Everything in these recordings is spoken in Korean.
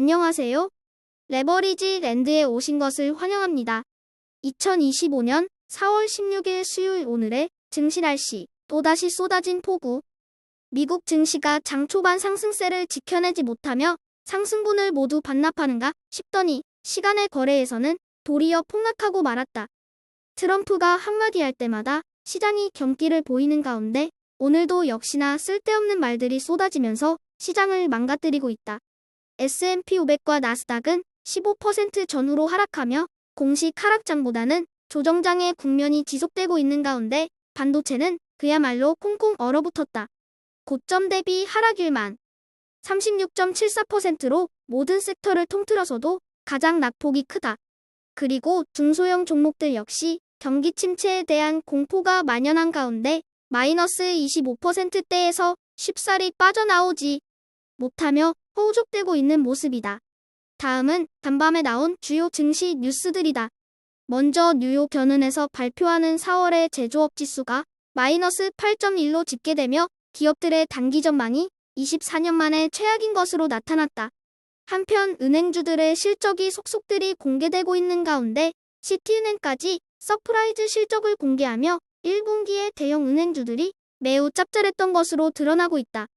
안녕하세요. 레버리지 랜드에 오신 것을 환영합니다. 2025년 4월 16일 수요일 오늘의 증시 날씨, 또다시 쏟아진 폭우. 미국 증시가 장 초반 상승세를 지켜내지 못하며 상승분을 모두 반납하는가 싶더니 시간의 거래에서는 도리어 폭락하고 말았다. 트럼프가 한마디 할 때마다 시장이 경기를 보이는 가운데 오늘도 역시나 쓸데없는 말들이 쏟아지면서 시장을 망가뜨리고 있다. S&P 500과 나스닥은 15% 전후로 하락하며 공식 하락장보다는 조정장의 국면이 지속되고 있는 가운데 반도체는 그야말로 콩콩 얼어붙었다. 고점 대비 하락일만 36.74%로 모든 섹터를 통틀어서도 가장 낙폭이 크다. 그리고 중소형 종목들 역시 경기 침체에 대한 공포가 만연한 가운데 마이너스 25%대에서 쉽사리 빠져나오지 못하며 허우적대고 있는 모습이다. 다음은 간밤에 나온 주요 증시 뉴스들이다. 먼저 뉴욕 견운에서 발표하는 4월의 제조업 지수가 마이너스 8.1로 집계되며 기업들의 단기 전망이 24년 만에 최악인 것으로 나타났다. 한편 은행주들의 실적이 속속들이 공개되고 있는 가운데 시티은행까지 서프라이즈 실적을 공개하며 1분기에 대형 은행주들이 매우 짭짤했던 것으로 드러나고 있다.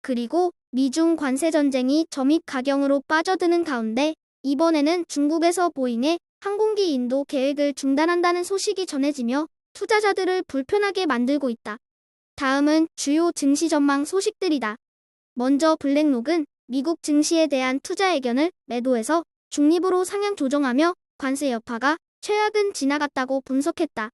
그리고 미중 관세 전쟁이 점입 가경으로 빠져드는 가운데 이번에는 중국에서 보잉의 항공기 인도 계획을 중단한다는 소식이 전해지며 투자자들을 불편하게 만들고 있다. 다음은 주요 증시 전망 소식들이다. 먼저 블랙록은 미국 증시에 대한 투자 의견을 매도해서 중립으로 상향 조정하며 관세 여파가 최악은 지나갔다고 분석했다.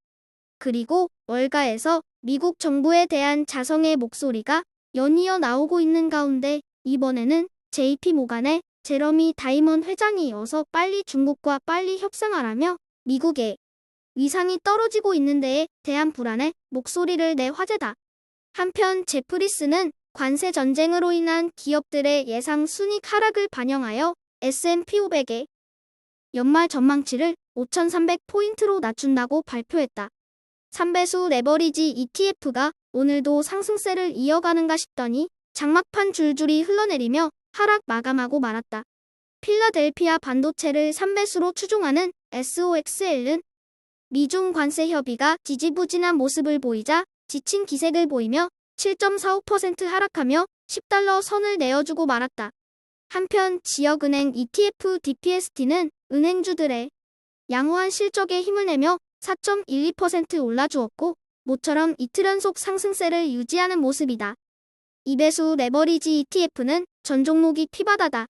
그리고 월가에서 미국 정부에 대한 자성의 목소리가 연이어 나오고 있는 가운데 이번에는 JP모간의 제러미 다이먼 회장이 어서 빨리 중국과 빨리 협상하라며 미국의 위상이 떨어지고 있는 데에 대한 불안에 목소리를 내 화제다. 한편 제프리스는 관세 전쟁으로 인한 기업들의 예상 순이익 하락을 반영하여 S&P 500의 연말 전망치를 5,300포인트로 낮춘다고 발표했다. 3배수 레버리지 ETF가 오늘도 상승세를 이어가는가 싶더니 장막판 줄줄이 흘러내리며 하락 마감하고 말았다. 필라델피아 반도체를 3배수로 추종하는 SOXL은 미중 관세 협의가 지지부진한 모습을 보이자 지친 기색을 보이며 7.45% 하락하며 10달러 선을 내어주고 말았다. 한편 지역은행 ETF DPST는 은행주들의 양호한 실적에 힘을 내며 4.12% 올라주었고 모처럼 이틀 연속 상승세를 유지하는 모습이다. 2배수 레버리지 ETF는 전 종목이 피바다다.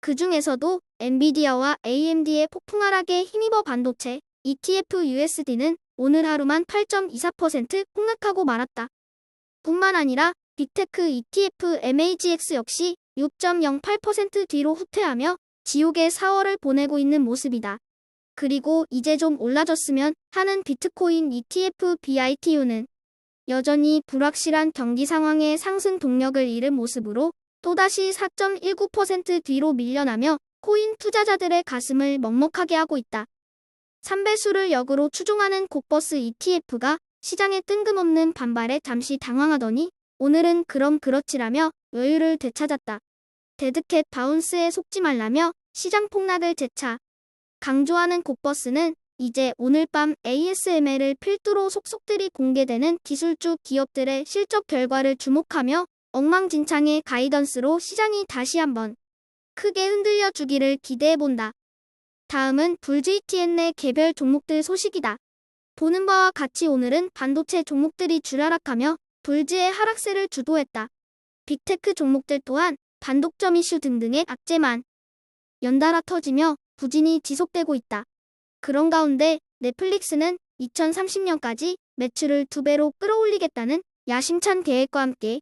그 중에서도 엔비디아와 AMD의 폭풍 하락에 힘입어 반도체 ETF USD는 오늘 하루만 8.24% 폭락하고 말았다. 뿐만 아니라 빅테크 ETF MAGX 역시 6.08% 뒤로 후퇴하며 지옥의 4월을 보내고 있는 모습이다. 그리고 이제 좀 올라졌으면 하는 비트코인 ETF BITU는 여전히 불확실한 경기 상황에 상승 동력을 잃은 모습으로 또다시 4.19% 뒤로 밀려나며 코인 투자자들의 가슴을 먹먹하게 하고 있다. 3배수를 역으로 추종하는 곡버스 ETF가 시장의 뜬금없는 반발에 잠시 당황하더니 오늘은 그럼 그렇지라며 여유를 되찾았다. 데드캣 바운스에 속지 말라며 시장 폭락을 재차 강조하는 곡버스는 이제 오늘 밤 ASML을 필두로 속속들이 공개되는 기술주 기업들의 실적 결과를 주목하며 엉망진창의 가이던스로 시장이 다시 한번 크게 흔들려 주기를 기대해본다. 다음은 불GTN의 개별 종목들 소식이다. 보는 바와 같이 오늘은 반도체 종목들이 주라락하며 불지의 하락세를 주도했다. 빅테크 종목들 또한 반독점 이슈 등등의 악재만 연달아 터지며 부진이 지속되고 있다. 그런 가운데 넷플릭스는 2030년까지 매출을 2배로 끌어올리겠다는 야심찬 계획과 함께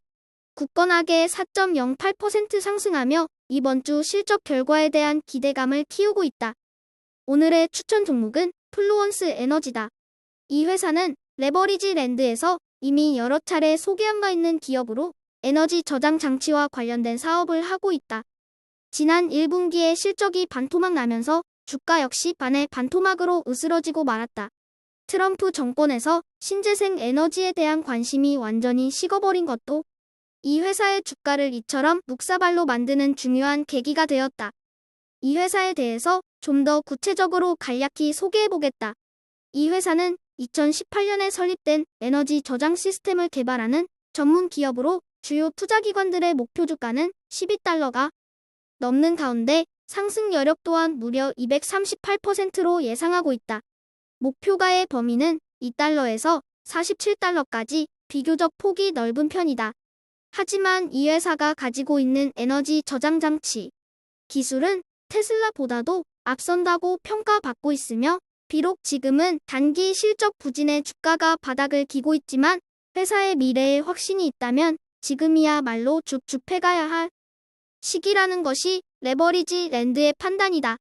굳건하게 4.08% 상승하며 이번 주 실적 결과에 대한 기대감을 키우고 있다. 오늘의 추천 종목은 플루언스 에너지다. 이 회사는 레버리지 랜드에서 이미 여러 차례 소개한 바 있는 기업으로 에너지 저장 장치와 관련된 사업을 하고 있다. 지난 1분기에 실적이 반토막 나면서 주가 역시 반의 반토막으로 으스러지고 말았다. 트럼프 정권에서 신재생 에너지에 대한 관심이 완전히 식어버린 것도 이 회사의 주가를 이처럼 묵사발로 만드는 중요한 계기가 되었다. 이 회사에 대해서 좀 더 구체적으로 간략히 소개해보겠다. 이 회사는 2018년에 설립된 에너지 저장 시스템을 개발하는 전문 기업으로 주요 투자기관들의 목표 주가는 12달러가 넘는 가운데 상승 여력 또한 무려 238%로 예상하고 있다. 목표가의 범위는 2달러에서 47달러까지 비교적 폭이 넓은 편이다. 하지만 이 회사가 가지고 있는 에너지 저장 장치 기술은 테슬라보다도 앞선다고 평가받고 있으며 비록 지금은 단기 실적 부진에 주가가 바닥을 기고 있지만 회사의 미래에 확신이 있다면 지금이야말로 줍줍해가야 할 시기라는 것이 레버리지 랜드의 판단이다.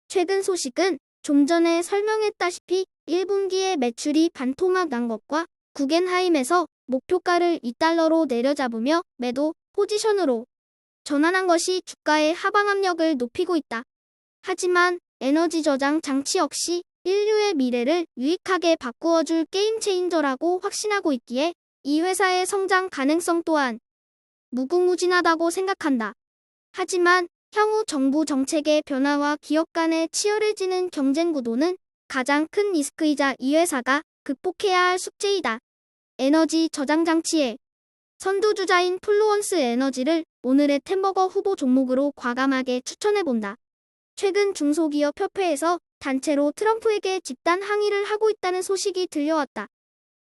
최근 소식은 좀 전에 설명했다시피 1분기에 매출이 반토막 난 것과 구겐하임에서 목표가를 2달러로 내려잡으며 매도 포지션으로 전환한 것이 주가의 하방 압력을 높이고 있다. 하지만 에너지 저장 장치 역시 인류의 미래를 유익하게 바꾸어줄 게임 체인저라고 확신하고 있기에 이 회사의 성장 가능성 또한 무궁무진하다고 생각한다. 하지만 향후 정부 정책의 변화와 기업 간의 치열해지는 경쟁 구도는 가장 큰 리스크이자 이 회사가 극복해야 할 숙제이다. 에너지 저장 장치의 선두주자인 플루언스 에너지를 오늘의 템버거 후보 종목으로 과감하게 추천해본다. 최근 중소기업협회에서 단체로 트럼프에게 집단 항의를 하고 있다는 소식이 들려왔다.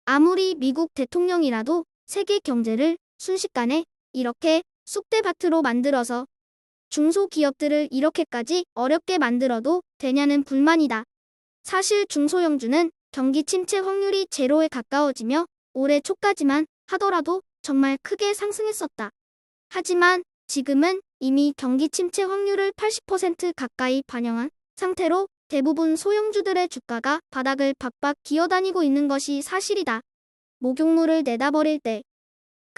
아무리 미국 대통령이라도 세계 경제를 순식간에 이렇게 쑥대밭으로 만들어서 중소기업들을 이렇게까지 어렵게 만들어도 되냐는 불만이다. 사실 중소형주는 경기 침체 확률이 제로에 가까워지며 올해 초까지만 하더라도 정말 크게 상승했었다. 하지만 지금은 이미 경기 침체 확률을 80% 가까이 반영한 상태로 대부분 소형주들의 주가가 바닥을 박박 기어다니고 있는 것이 사실이다. 목욕물을 내다버릴 때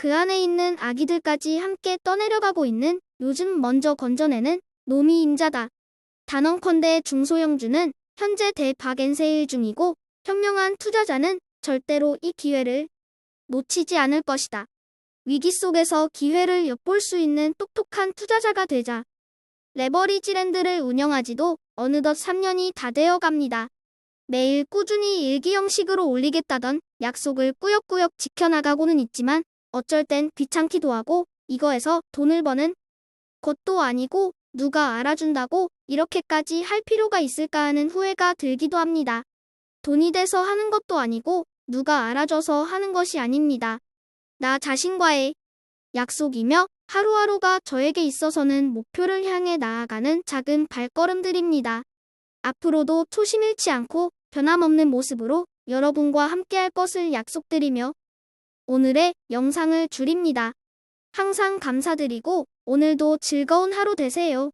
그 안에 있는 아기들까지 함께 떠내려가고 있는 요즘 먼저 건져내는 놈이 임자다. 단언컨대 중소형주는 현재 대박엔세일 중이고 현명한 투자자는 절대로 이 기회를 놓치지 않을 것이다. 위기 속에서 기회를 엿볼 수 있는 똑똑한 투자자가 되자. 레버리지랜드를 운영하지도 어느덧 3년이 다 되어 갑니다. 매일 꾸준히 일기 형식으로 올리겠다던 약속을 꾸역꾸역 지켜나가고는 있지만 어쩔 땐 귀찮기도 하고 이거에서 돈을 버는 것도 아니고 누가 알아준다고 이렇게까지 할 필요가 있을까 하는 후회가 들기도 합니다. 돈이 돼서 하는 것도 아니고 누가 알아줘서 하는 것이 아닙니다. 나 자신과의 약속이며 하루하루가 저에게 있어서는 목표를 향해 나아가는 작은 발걸음들입니다. 앞으로도 초심 잃지 않고 변함없는 모습으로 여러분과 함께할 것을 약속드리며 오늘의 영상을 줄입니다. 항상 감사드리고 오늘도 즐거운 하루 되세요.